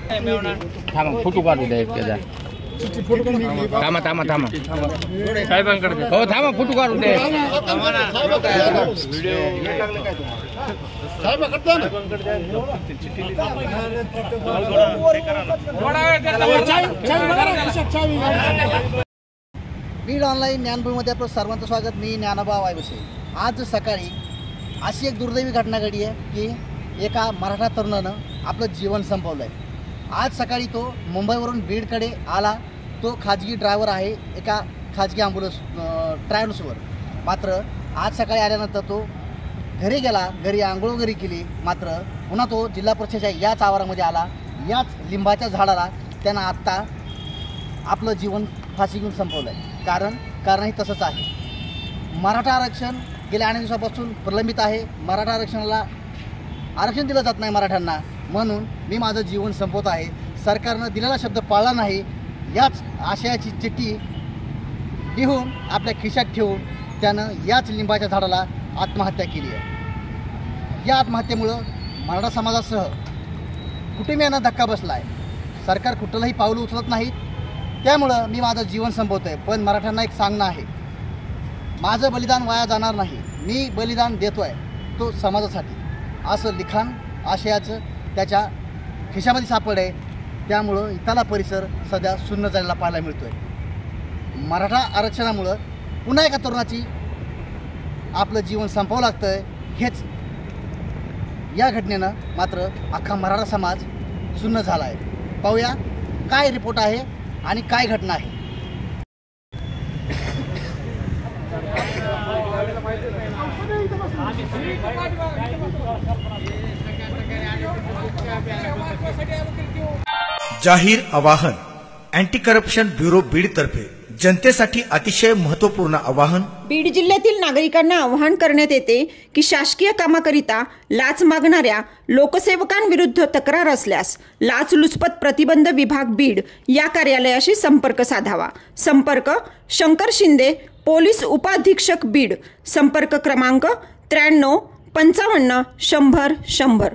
थांबा फोटो काढू द्या एक त्याचा थांबा थांबा थांबा साहेबांकडे हो थांबा फोटो काढू द्या बीड ऑनलाईन ज्ञानभूमीमध्ये आपलं सर्वांचं स्वागत. मी ज्ञानोबा वायबसे. आज सकाळी अशी एक दुर्दैवी घटना घडली आहे की एका मराठा तरुणानं आपलं जीवन संपवलं आहे. आज सकाळी तो मुंबईवरून बीडकडे आला. तो खाजगी ड्रायव्हर आहे एका खाजगी ॲम्ब्युलन्स ट्रॅव्हल्सवर. मात्र आज सकाळी आल्यानंतर तो घरी गेला. घरी आंघोळ वगैरे केली. मात्र पुन्हा तो जिल्हा परिषदेच्या याच आवारामध्ये आला. याच लिंबाच्या झाडाला त्यानं आत्ता आपलं जीवन फाशी घेऊन संपवलं आहे. कारणही तसंच आहे. मराठा आरक्षण गेल्या अनेक दिवसापासून प्रलंबित आहे. मराठा आरक्षणाला आरक्षण दिलं जात नाही मराठ्यांना, म्हणून मी माझं जीवन संपवत आहे. सरकारनं दिलेला शब्द पाळला नाही. याच आशयाची चिठ्ठी लिहून आपल्या खिशात ठेवून त्यानं याच लिंबाच्या झाडाला आत्महत्या केली आहे. या आत्महत्येमुळं मराठा समाजासह कुटुंबियांना धक्का बसला आहे. सरकार कुठलंही पाऊल उचलत नाहीत. त्यामुळं मी माझं जीवन संपवतो आहे. पण मराठ्यांना एक सांगणं आहे, माझं बलिदान वाया जाणार नाही. मी बलिदान देतो आहे तो समाजासाठी. असं लिखाण आशयाचं त्याच्या खिशामध्ये सापड आहे. त्यामुळं इथला परिसर सध्या शून्य झालेला पाहायला मिळतो आहे. मराठा आरक्षणामुळं पुन्हा एका तरुणाची आपलं जीवन संपवावं लागतं आहे. हेच या घटनेनं मात्र अख्खा मराठा समाज शून्य झाला आहे. पाहूया काय रिपोर्ट आहे आणि काय घटना आहे. जाहीर आवाहन. अँटी करप्शन ब्युरो बीड तर्फे जनतेसाठी अतिशय महत्त्वपूर्ण आवाहन. बीड जिल्ह्यातील नागरिकांना आवाहन करण्यात येते की शासकीय कामाकरिता लाच मागणाऱ्या लोकसेवकांविरुद्ध तक्रार असल्यास लाचलुचपत प्रतिबंध विभाग बीड या कार्यालयाशी संपर्क साधावा. संपर्क शंकर शिंदे, पोलीस उपाधीक्षक बीड. संपर्क क्रमांक 93 55 100 100.